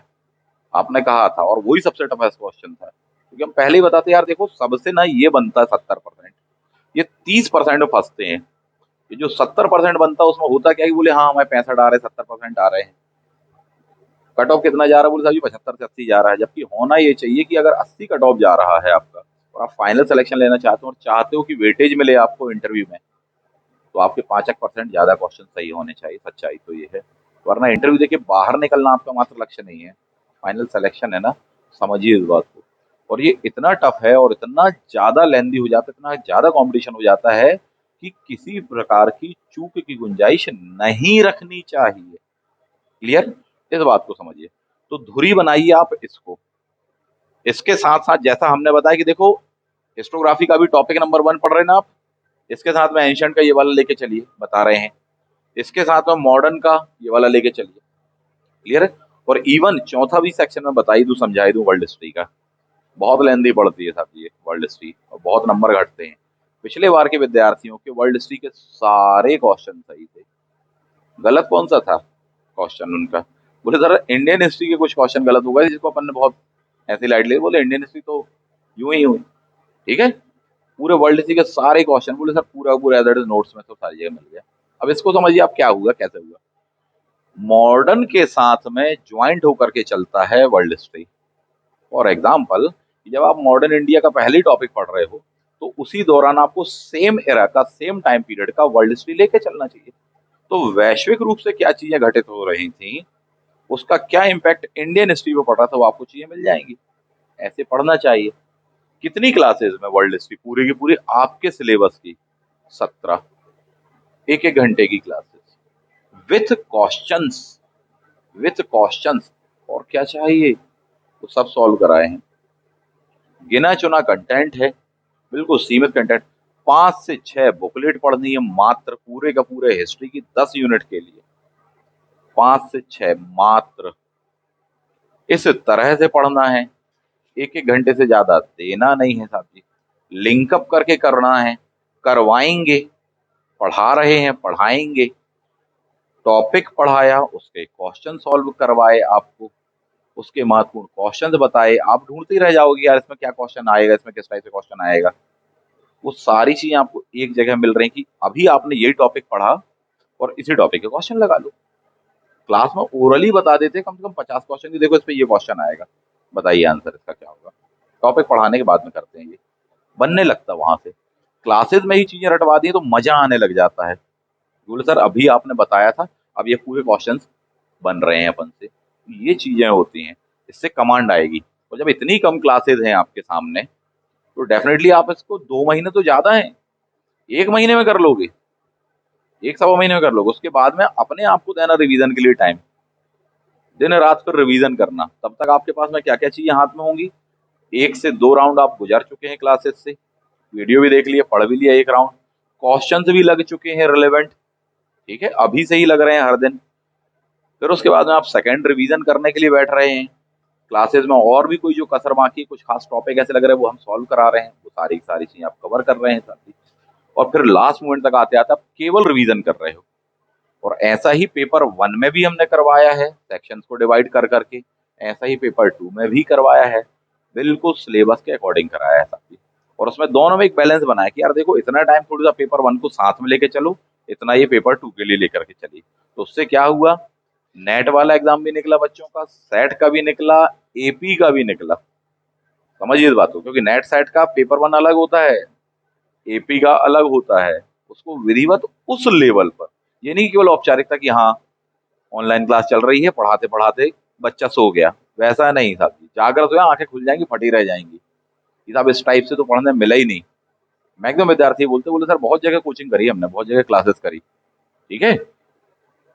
Speaker 1: आपने कहा था, और वही सबसे टफेस्ट क्वेश्चन था, क्योंकि हम पहले ही बताते यार देखो सबसे ना ये बनता है 70%, ये 30% में फंसते हैं। ये जो 70% बनता है उसमें होता क्या है कि बोले हाँ हमारे 65 आ रहे हैं, 70% आ रहे हैं, कट ऑफ कितना जा रहा है, बोले साहब जी 75 से 80 जा रहा है, जबकि होना ये चाहिए कि अगर 80 कट ऑफ जा रहा है आपका और आप फाइनल सिलेक्शन लेना चाहते हो और चाहते हो कि वेटेज मिले आपको इंटरव्यू में, तो आपके 5% ज्यादा क्वेश्चन सही होने चाहिए, सच्चाई तो ये है। वरना इंटरव्यू देके बाहर निकलना आपका मात्र लक्ष्य नहीं है, फाइनल सिलेक्शन है ना, समझिए इस बात को। और ये इतना टफ है और इतना ज्यादा लेंदी हो जाता है, इतना ज्यादा कंपटीशन हो जाता है कि किसी प्रकार की चूक की गुंजाइश नहीं रखनी चाहिए। क्लियर? इस बात को समझिए। तो धुरी बनाइए आप इसको। इसके साथ साथ जैसा हमने बताया कि देखो हिस्टोग्राफी का भी टॉपिक नंबर 1 पढ़ रहे हैं ना आप, इसके साथ में एंशिएंट का ये वाला लेके चलिए, बता रहे हैं, इसके साथ में मॉडर्न का ये वाला लेके चलिए। क्लियर है? और इवन चौथा भी सेक्शन में बता ही दूं, समझा ही दूं, वर्ल्ड हिस्ट्री का बहुत लेंदी पड़ती है साहब ये वर्ल्ड हिस्ट्री, और बहुत नंबर घटते हैं। पिछले बार के विद्यार्थियों के वर्ल्ड हिस्ट्री के सारे क्वेश्चन सही थे, गलत कौन सा था क्वेश्चन उनका, बोले सर इंडियन हिस्ट्री के कुछ क्वेश्चन गलत हो गए जिसको अपन ने बहुत ऐसी लाइट ली, बोले इंडियन हिस्ट्री तो यूं ही हुई। ठीक है, पूरे वर्ल्ड हिस्ट्री के सारे क्वेश्चन, बोले सर पूरा पूरा नोट्स में तो सारी जगह मिल गया। अब इसको समझिए आप क्या हुआ, कैसे हुआ। मॉडर्न के साथ में ज्वाइंट होकर के चलता है वर्ल्ड हिस्ट्री। फॉर एग्जाम्पल, जब आप मॉडर्न इंडिया का पहली टॉपिक पढ़ रहे हो तो उसी दौरान आपको सेम एरा का, सेम टाइम पीरियड का वर्ल्ड हिस्ट्री लेके चलना चाहिए। तो वैश्विक रूप से क्या चीजें घटित हो रही थी, उसका क्या इम्पैक्ट इंडियन हिस्ट्री पे पड़ रहा था, वो आपको चीजें मिल जाएंगी। ऐसे पढ़ना चाहिए। कितनी क्लासेस में वर्ल्ड हिस्ट्री पूरी की पूरी आपके सिलेबस की? 17, एक एक घंटे की classes with questions, with questions. और क्या चाहिए, वो सब सॉल्व कराए हैं। गिना चुना कंटेंट है, बिल्कुल सीमित कंटेंट। 5 से 6 बुकलेट पढ़नी है मात्र, पूरे का पूरे हिस्ट्री की 10 यूनिट के लिए, 5 से 6 मात्र। इस तरह से पढ़ना है, एक एक घंटे से ज्यादा देना नहीं है साहब जी। लिंकअप करके करना है, करवाएंगे, पढ़ा रहे हैं पढ़ाएंगे, टॉपिक पढ़ाया उसके क्वेश्चन सॉल्व करवाए आपको, उसके महत्वपूर्ण क्वेश्चन बताए, आप ढूंढते ही रह जाओगे यार इसमें क्या क्वेश्चन आएगा, इसमें किस टाइप से क्वेश्चन आएगा। वो सारी चीजें आपको एक जगह मिल रही कि अभी आपने यही टॉपिक पढ़ा और इसी टॉपिक के क्वेश्चन लगा लो। क्लास में ओरली बता देते कम से कम 50 क्वेश्चन की, देखो इस पे ये क्वेश्चन आएगा, बताइए आंसर इसका क्या होगा। टॉपिक पढ़ाने के बाद में करते हैं ये, बनने लगता वहां से। क्लासेस में ही चीजें रटवा दी तो मजा आने लग जाता है। बोले सर अभी आपने बताया था, अब ये पूरे क्वेश्चन बन रहे हैं अपन से। ये चीजें होती हैं, इससे कमांड आएगी। और जब इतनी कम क्लासेस हैं आपके सामने, तो डेफिनेटली आप इसको 2 महीने तो ज्यादा है, 1 महीने में कर लोगे, 1 सवा महीने में कर लोगे। उसके बाद में अपने आप को देना रिवीजन के लिए टाइम, दिन रात पर रिवीजन करना। तब तक आपके पास में क्या क्या चीजें हाथ में होंगी, 1 से 2 राउंड आप गुजर चुके हैं क्लासेस से, वीडियो भी देख लिया, पढ़ भी लिया 1 राउंड, क्वेश्चंस भी लग चुके हैं रिलेवेंट, ठीक है, अभी से ही लग रहे हैं हर दिन। फिर उसके बाद में आप सेकंड रिवीजन करने के लिए बैठ रहे हैं क्लासेस में, और भी कोई जो कसर बाकी कुछ खास टॉपिक ऐसे लग रहे हैं वो हम सॉल्व करा रहे हैं, वो सारी सारी चीजें आप कवर कर रहे हैं साथ ही। और फिर लास्ट मोमेंट तक आते आते आप केवल रिवीजन कर रहे हो। और ऐसा ही पेपर 1 में भी हमने करवाया है, सेक्शंस को डिवाइड कर करके, ऐसा ही पेपर 2 में भी करवाया है, बिल्कुल सिलेबस के अकॉर्डिंग कराया है साथी। और उसमें दोनों में एक बैलेंस बनाया कि यार देखो इतना टाइम थोड़ी सा पेपर 1 को साथ में लेके चलो, इतना ये पेपर 2 के लिए लेकर के चलिए। तो उससे क्या हुआ, नेट वाला एग्जाम भी निकला बच्चों का, सेट का भी निकला, एपी का भी निकला। समझिए इस बात को, क्योंकि नेट सेट का पेपर 1 अलग होता है, एपी का अलग होता है, उसको विधिवत उस लेवल पर, ये नहीं केवल औपचारिकता कि हाँ ऑनलाइन क्लास चल रही है पढ़ाते पढ़ाते बच्चा सो गया, वैसा नहीं साहब। जागृत हुआ आंखें खुल जाएंगी, फटी रह जाएंगी कि साहब इस टाइप से तो पढ़ने मिला ही नहीं। मैक्सिमम विद्यार्थी बोलते बोले सर बहुत जगह कोचिंग करी हमने, बहुत जगह क्लासेस करी, ठीक है,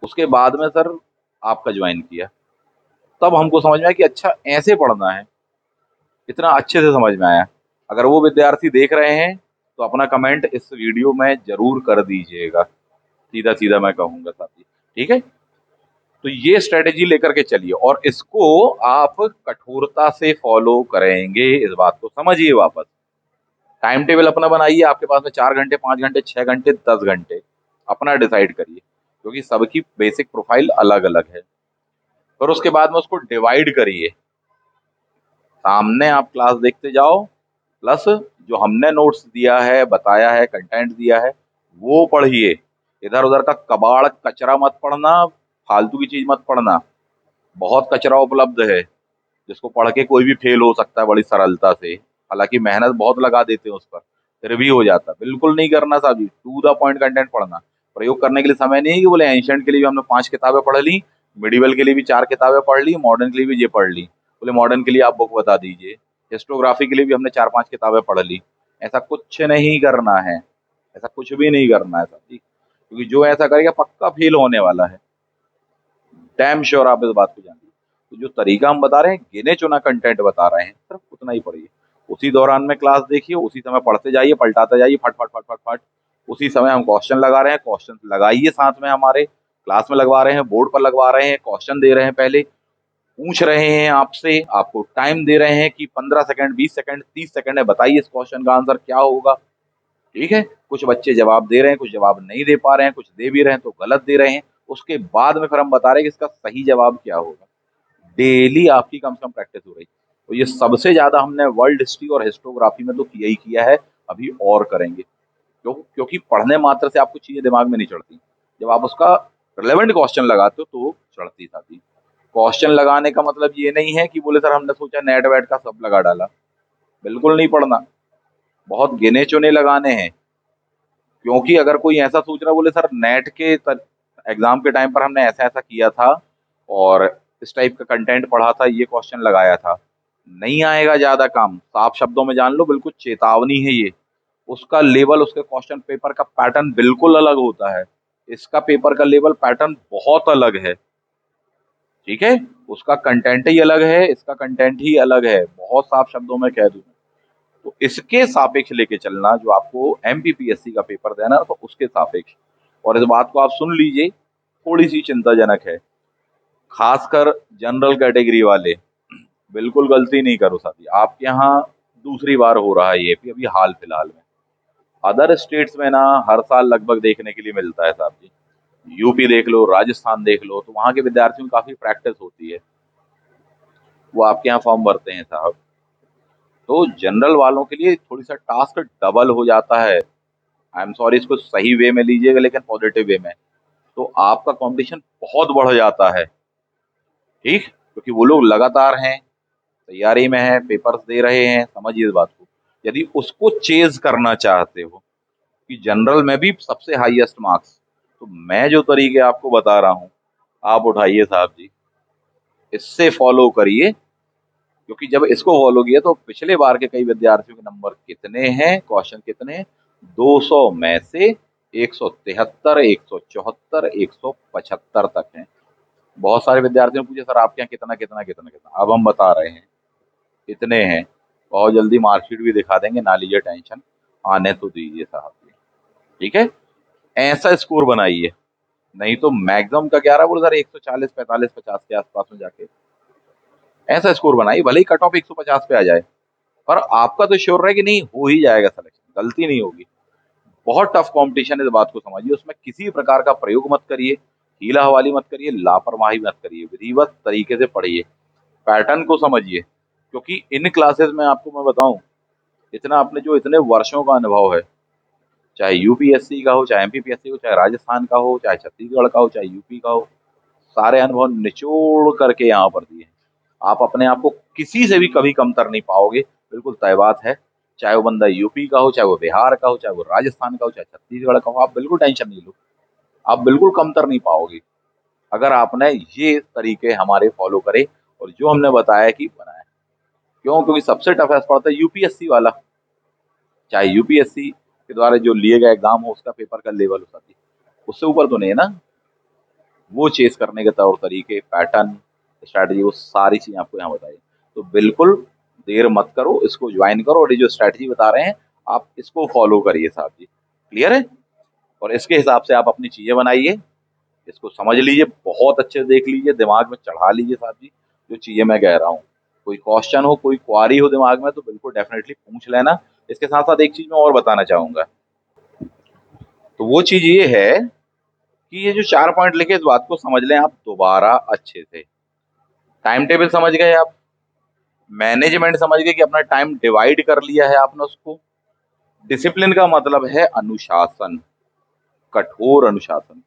Speaker 1: उसके बाद में सर आपका ज्वाइन किया, तब हमको समझ में आया कि अच्छा ऐसे पढ़ना है, इतना अच्छे से समझ में आया। अगर वो विद्यार्थी देख रहे हैं तो अपना कमेंट इस वीडियो में जरूर कर दीजिएगा, सीधा सीधा मैं कहूंगा साथी, ठीक है। तो ये स्ट्रेटेजी लेकर के चलिए और इसको आप कठोरता से फॉलो करेंगे, इस बात को समझिए। वापस टाइम टेबल अपना बनाइए, आपके पास में 4 घंटे, 5 घंटे, 6 घंटे, 10 घंटे अपना डिसाइड करिए, क्योंकि सबकी बेसिक प्रोफाइल अलग अलग है। फिर उसके बाद में उसको डिवाइड करिए, सामने आप क्लास देखते जाओ, प्लस जो हमने नोट्स दिया है, बताया है, कंटेंट दिया है, वो पढ़िए। इधर उधर का कबाड़ कचरा मत पढ़ना, फालतू की चीज मत पढ़ना। बहुत कचरा उपलब्ध है जिसको पढ़ के कोई भी फेल हो सकता है बड़ी सरलता से, हालांकि मेहनत बहुत लगा देते हैं उस पर, फिर भी हो जाता है। बिल्कुल नहीं करना साहब, टू द पॉइंट कंटेंट पढ़ना। प्रयोग करने के लिए समय नहीं है कि बोले एंशियंट के लिए भी हमने 5 किताबें पढ़ ली, मिडिवल के लिए भी 4 किताबें पढ़ ली, मॉडर्न के लिए भी ये पढ़ ली, बोले मॉडर्न के लिए आप बुक बता दीजिए, हिस्टोग्राफी के लिए भी हमने 4-5 किताबें पढ़ ली। ऐसा कुछ नहीं करना है, ऐसा कुछ भी नहीं करना है साथी, क्योंकि जो ऐसा करेगा पक्का फेल होने वाला है, डैम श्योर आप इस बात को जानिए। तो जो तरीका हम बता रहे हैं, गिने चुना कंटेंट बता रहे हैं, सिर्फ उतना ही पढ़िए, उसी दौरान में क्लास देखिए, उसी समय पढ़ते जाइए, पलटाते जाइए, फट फट फट फट फट। उसी समय हम क्वेश्चन लगा रहे हैं, क्वेश्चन लगाइए साथ में, हमारे क्लास में लगवा रहे हैं, बोर्ड पर लगवा रहे हैं, क्वेश्चन दे रहे हैं, पहले पूछ रहे हैं आपसे, आपको टाइम दे रहे हैं कि 15 सेकंड, 20 सेकंड, 30 सेकंड है, बताइए इस क्वेश्चन का आंसर क्या होगा, ठीक है। कुछ बच्चे जवाब दे रहे हैं, कुछ जवाब नहीं दे पा रहे हैं, कुछ दे भी रहे हैं तो गलत दे रहे हैं। उसके बाद में फिर हम बता रहे हैं कि इसका सही जवाब क्या होगा। डेली आपकी कम से कम प्रैक्टिस हो रही, तो ये सबसे ज्यादा हमने वर्ल्ड हिस्ट्री और हिस्टोग्राफी में तो किया ही किया है, अभी और करेंगे। क्योंकि पढ़ने मात्र से आपको चीजें दिमाग में नहीं चढ़ती, जब आप उसका रिलेवेंट क्वेश्चन लगाते हो तो चढ़ती साथी। क्वेश्चन लगाने का मतलब ये नहीं है कि बोले सर हमने सोचा नेट वेट का सब लगा डाला, बिल्कुल नहीं पढ़ना, बहुत गिने चुने लगाने हैं। क्योंकि अगर कोई ऐसा सोच रहा बोले सर नेट के एग्जाम के टाइम पर हमने ऐसा ऐसा किया था और इस टाइप का कंटेंट पढ़ा था, ये क्वेश्चन लगाया था, नहीं आएगा ज्यादा काम, साफ शब्दों में जान लो, बिल्कुल चेतावनी है ये। उसका लेवल, उसके क्वेश्चन पेपर का पैटर्न बिल्कुल अलग होता है, इसका पेपर का लेवल पैटर्न बहुत अलग है, ठीक है। उसका कंटेंट ही अलग है, इसका कंटेंट ही अलग है, बहुत साफ शब्दों में कह दूं। तो इसके सापेक्ष लेके चलना, जो आपको एमपीपीएससी का पेपर देना है तो उसके सापेक्ष। और इस बात को आप सुन लीजिए, थोड़ी सी चिंताजनक है, खासकर जनरल कैटेगरी वाले, बिल्कुल गलती नहीं करो साथी। आपके यहाँ दूसरी बार हो रहा है ये भी अभी हाल फिलहाल में, अदर स्टेट्स में ना हर साल लगभग देखने के लिए मिलता है साहब जी। यूपी देख लो, राजस्थान देख लो, तो वहां के विद्यार्थियों की काफी प्रैक्टिस होती है। वो आपके यहाँ फॉर्म भरते हैं साहब। तो जनरल वालों के लिए थोड़ी सा टास्क डबल हो जाता है। आई एम सॉरी, इसको सही वे में लीजिएगा लेकिन पॉजिटिव वे में। तो आपका कंपटीशन बहुत बढ़ जाता है, ठीक, क्योंकि वो लोग लगातार हैं, तैयारी में हैं, पेपर्स दे रहे हैं, समझिए इस बात को। यदि उसको चेज करना चाहते हो कि जनरल में भी सबसे हाईएस्ट मार्क्स, तो मैं जो तरीके आपको बता रहा हूँ, आप उठाइए साहब जी, इससे फॉलो करिए। क्योंकि जब इसको फॉलो किया तो पिछले बार के कई विद्यार्थियों के नंबर कितने हैं, क्वेश्चन कितने हैं, 200 में से 173, 174, 175 तक हैं। बहुत सारे विद्यार्थियों ने पूछे सर आपके यहाँ कितना कितना कितना कितना, अब हम बता रहे हैं इतने हैं। बहुत जल्दी मार्कशीट भी दिखा देंगे, ना लीजिए टेंशन, आने तो दीजिए साहब जी, ठीक है। ऐसा स्कोर बनाइए, नहीं तो मैक्सिमम का 11 बोले सर 140, 45, 50 के आसपास में जाके ऐसा स्कोर बनाइए, भले ही कट ऑफ 150 पे आ जाए, पर आपका तो श्योर रहे कि नहीं हो ही जाएगा सिलेक्शन, गलती नहीं होगी। बहुत टफ कंपटीशन है, इस बात को समझिए। उसमें किसी प्रकार का प्रयोग मत करिए, हीला हवाली मत करिए, लापरवाही मत करिए, विधिवत तरीके से पढ़िए, पैटर्न को समझिए। क्योंकि इन क्लासेस में आपको मैं बताऊं, इतना आपने जो इतने वर्षों का अनुभव है, चाहे यूपीएससी का हो, चाहे एमपीपीएससी हो, चाहे राजस्थान का हो, चाहे छत्तीसगढ़ का हो, चाहे यूपी का हो, सारे अनुभव निचोड़ करके यहाँ पर दिए हैं। आप अपने आप को किसी से भी कभी कमतर नहीं पाओगे, बिल्कुल तय बात है। चाहे वो बंदा यूपी का हो, चाहे वो बिहार का हो, चाहे वो राजस्थान का हो, चाहे छत्तीसगढ़ का हो, आप बिल्कुल टेंशन नहीं लो, आप बिल्कुल कमतर नहीं पाओगे अगर आपने ये तरीके हमारे फॉलो करे और जो हमने बताया कि बनाए। क्यों? क्योंकि सबसे टफेस्ट पड़ता है यूपीएससी वाला। चाहे यूपीएससी के द्वारा जो लिए गए एग्जाम हो उसका पेपर का लेवल होता है, उससे ऊपर तो नहीं है ना। वो चेस करने के तौर तरीके, पैटर्न, स्ट्रैटेजी, वो सारी चीजें आपको यहाँ बताई। तो बिल्कुल देर मत करो, इसको ज्वाइन करो और ये जो स्ट्रैटेजी बता रहे हैं आप इसको फॉलो करिए साहब जी। क्लियर है? और इसके हिसाब से आप अपनी चीजें बनाइए, इसको समझ लीजिए, बहुत अच्छे से देख लीजिए, दिमाग में चढ़ा लीजिए साहब जी जो चीजें मैं कह रहा हूँ। कोई क्वेश्चन हो, कोई क्वारी हो दिमाग में तो बिल्कुल डेफिनेटली पूछ लेना। इसके साथ साथ एक चीज मैं और बताना चाहूंगा, तो वो चीज ये है कि ये जो 4 पॉइंट लिखे इस बात को समझ लें आप दोबारा अच्छे से। टाइम टेबल समझ गए आप, मैनेजमेंट समझ गए कि अपना टाइम डिवाइड कर लिया है आपने उसको। डिसिप्लिन का मतलब है अनुशासन, कठोर अनुशासन।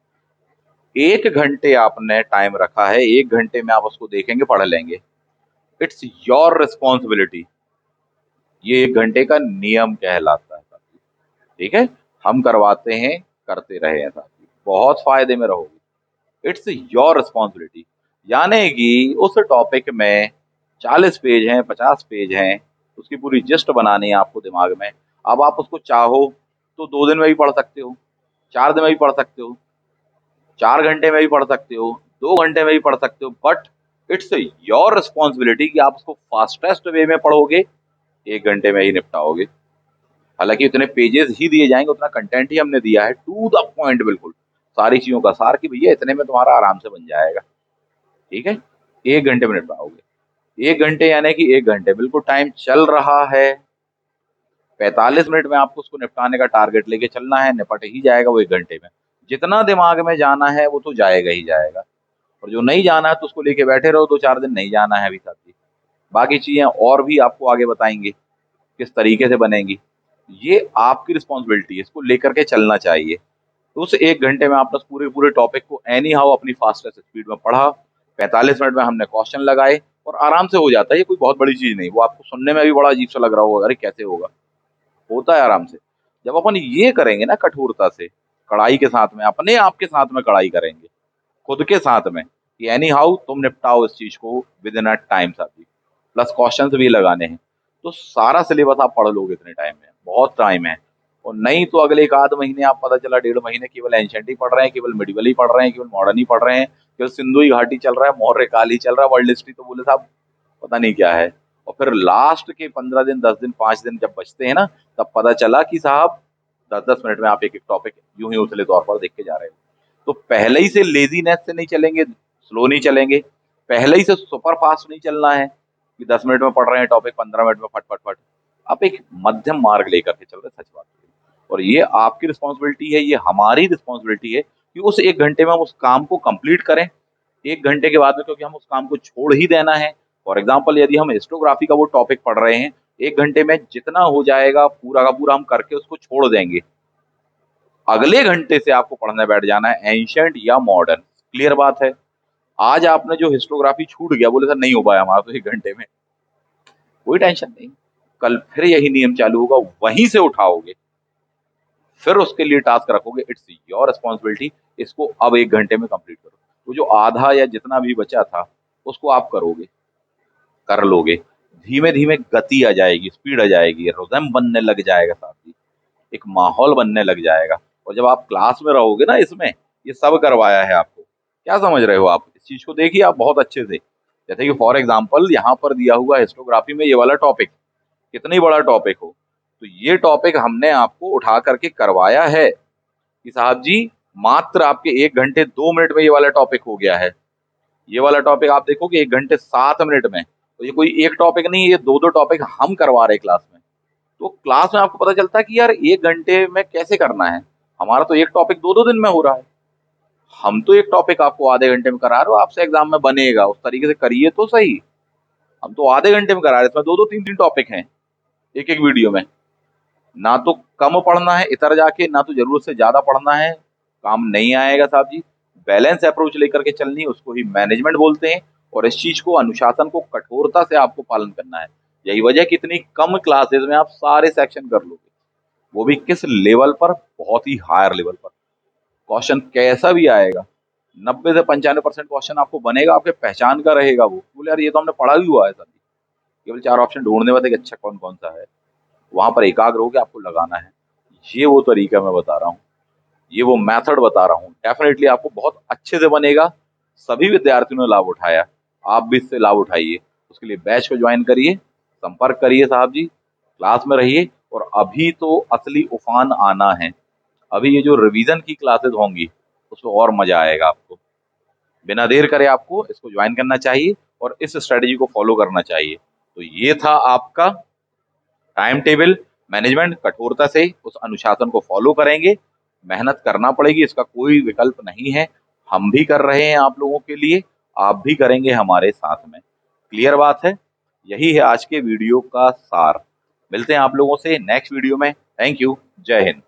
Speaker 1: 1 घंटे आपने टाइम रखा है, 1 घंटे में आप उसको देखेंगे, पढ़ लेंगे, इट्स योर रिस्पॉन्सिबिलिटी। ये 1 घंटे का नियम कहलाता है साथी, ठीक है। हम करवाते हैं, करते रहे हैं साथी, बहुत फायदे में रहोगे। इट्स योर रिस्पॉन्सिबिलिटी, यानी कि उस टॉपिक में 40 पेज हैं, 50 पेज हैं, उसकी पूरी जिस्ट बनानी है आपको दिमाग में। अब आप उसको चाहो तो 2 दिन में भी पढ़ सकते हो, 4 दिन में भी पढ़ सकते हो, 4 घंटे में भी पढ़ सकते हो, 2 घंटे में भी पढ़ सकते हो, बट इट्स योर रिस्पॉन्सिबिलिटी कि आप उसको फास्टेस्ट वे में पढ़ोगे, 1 घंटे में ही निपटाओगे। हालांकि उतने पेजेस ही दिए जाएंगे, उतना कंटेंट ही हमने दिया है, टू द पॉइंट, बिल्कुल सारी चीजों का सार कि भैया इतने में तुम्हारा आराम से बन जाएगा, ठीक है। 1 घंटे में निपटाओगे, 1 घंटे यानी कि 1 घंटे बिल्कुल टाइम चल रहा है, 45 मिनट में आपको उसको निपटाने का टारगेट लेके चलना है, निपट ही जाएगा वो 1 घंटे में। जितना दिमाग में जाना है वो तो जाएगा ही जाएगा, और जो नहीं जाना है तो उसको लेके बैठे रहो, 2-4 दिन नहीं जाना है अभी साथी। बाकी चीजें और भी आपको आगे बताएंगे किस तरीके से बनेंगी, ये आपकी रिस्पॉन्सिबिलिटी है, इसको लेकर के चलना चाहिए। तो उस 1 घंटे में आपने पूरे पूरे टॉपिक को एनी हाउ अपनी फास्टेस्ट स्पीड में पढ़ा, 45 मिनट में हमने क्वेश्चन लगाए, और आराम से हो जाता है, ये कोई बहुत बड़ी चीज नहीं। वो आपको सुनने में भी बड़ा अजीब सा लग रहा होगा, अरे कैसे होगा, होता है आराम से। जब अपन ये करेंगे ना कठोरता से, कड़ाई के साथ में, अपने आप के साथ में कड़ाई करेंगे, खुद के साथ में, कि एनी हाउ तुम निपटाओ इस चीज को विद इन अ टाइम साथी, प्लस क्वेश्चन भी लगाने हैं, तो सारा सिलेबस आप पढ़ लोगे इतने टाइम में, बहुत टाइम है। और नहीं तो अगले 1 आध महीने आप, पता चला 1.5 महीने केवल एंशिएंट ही पढ़ रहे हैं, केवल मिडिवल ही पढ़ रहे हैं, केवल मॉडर्न ही पढ़ रहे हैं, केवल सिंधु ही घाटी चल रहा है, मौर्य काल ही चल रहा है, वर्ल्ड हिस्ट्री तो बोले साहब पता नहीं क्या है। और फिर लास्ट के 15 दिन, 10 दिन, 5 दिन जब बचते हैं ना, तब पता चला कि साहब 10-10 मिनट में आप एक एक टॉपिक यूं ही उतले तौर पर देख के जा रहे हो। तो पहले ही से लेजीनेस से नहीं चलेंगे, स्लो नहीं चलेंगे, पहले ही से सुपर फास्ट नहीं चलना है कि 10 मिनट में पढ़ रहे हैं टॉपिक, 15 मिनट में फट फट फट। आप एक मध्यम मार्ग लेकर के चल रहे हैं, सच बात है। और ये आपकी रिस्पॉन्सिबिलिटी है, ये हमारी रिस्पॉन्सिबिलिटी है कि उस 1 घंटे में हम उस काम को कंप्लीट करें। 1 घंटे के बाद में क्योंकि हम उस काम को छोड़ ही देना है, फॉर एग्जाम्पल यदि हम हिस्टोग्राफी का वो टॉपिक पढ़ रहे हैं, 1 घंटे में जितना हो जाएगा पूरा का पूरा हम करके उसको छोड़ देंगे। अगले घंटे से आपको पढ़ने बैठ जाना है एंशियंट या मॉडर्न। क्लियर बात है। आज आपने जो हिस्टोग्राफी छूट गया, बोले सर नहीं हो पाया हमारा तो 1 घंटे में, कोई टेंशन नहीं, कल फिर यही नियम चालू होगा, वहीं से उठाओगे, फिर उसके लिए टास्क रखोगे, इट्स योर रिस्पॉन्सिबिलिटी, इसको अब 1 घंटे में कंप्लीट करो। तो जो आधा या जितना भी बचा था उसको आप करोगे, कर लोगे, धीमे धीमे गति आ जाएगी, स्पीड आ जाएगी, रिदम बनने लग जाएगा, साथ ही एक माहौल बनने लग जाएगा। और जब आप क्लास में रहोगे ना, इसमें ये सब करवाया है आपको, क्या समझ रहे हो आप? इस चीज को देखिए आप बहुत अच्छे से। जैसे कि फॉर एग्जाम्पल यहाँ पर दिया हुआ हिस्टोग्राफी में ये वाला टॉपिक, कितनी बड़ा टॉपिक हो, तो ये टॉपिक हमने आपको उठा करके करवाया है कि साहब जी मात्र आपके 1 घंटे 2 मिनट में ये वाला टॉपिक हो गया है। ये वाला टॉपिक आप देखोगे 1 घंटे 7 मिनट में। तो ये कोई एक टॉपिक नहीं है, ये दो दो टॉपिक हम करवा रहे हैं क्लास में। तो क्लास में आपको पता चलता है कि यार 1 घंटे में कैसे करना है। हमारा तो एक टॉपिक दो दो दिन में हो रहा है, हम तो एक टॉपिक आपको आधे घंटे में करा रहे हो, आपसे एग्जाम में बनेगा, उस तरीके से करिए तो सही। हम तो आधे घंटे में करा रहे हैं, इसमें दो दो तीन तीन टॉपिक हैं एक एक वीडियो में। ना तो कम पढ़ना है इधर जाके, ना तो जरूरत से ज्यादा पढ़ना है, काम नहीं आएगा साहब जी। बैलेंस अप्रोच लेकर के चलनी है, उसको ही मैनेजमेंट बोलते हैं। और इस चीज को, अनुशासन को कठोरता से आपको पालन करना है। यही वजह है कि इतनी कम क्लासेस में आप सारे सेक्शन कर लोगे, वो भी किस लेवल पर, बहुत ही हायर लेवल पर। क्वेश्चन कैसा भी आएगा, 90 से 95% क्वेश्चन आपको बनेगा, आपके पहचान का रहेगा। वो बोले यार ये तो हमने पढ़ा ही हुआ है सर, केवल 4 ऑप्शन ढूंढने में थे कि अच्छा कौन कौन सा है। वहां पर एकाग्र होकर आपको लगाना है। ये वो तरीका मैं बता रहा हूँ, ये वो मेथड बता रहा हूँ, डेफिनेटली आपको बहुत अच्छे से बनेगा। सभी विद्यार्थियों ने लाभ उठाया, आप भी इससे लाभ उठाइए। उसके लिए बैच को ज्वाइन करिए, संपर्क करिए साहब जी, क्लास में रहिए। और अभी तो असली उफान आना है, अभी ये जो रिवीजन की क्लासेस होंगी उसमें और मजा आएगा आपको। बिना देर करे आपको इसको ज्वाइन करना चाहिए और इस स्ट्रेटेजी को फॉलो करना चाहिए। तो ये था आपका टाइम टेबल मैनेजमेंट। कठोरता से उस अनुशासन को फॉलो करेंगे, मेहनत करना पड़ेगी, इसका कोई विकल्प नहीं है। हम भी कर रहे हैं आप लोगों के लिए, आप भी करेंगे हमारे साथ में। क्लियर बात है। यही है आज के वीडियो का सार। मिलते हैं आप लोगों से नेक्स्ट वीडियो में। Thank you. जय हिंद।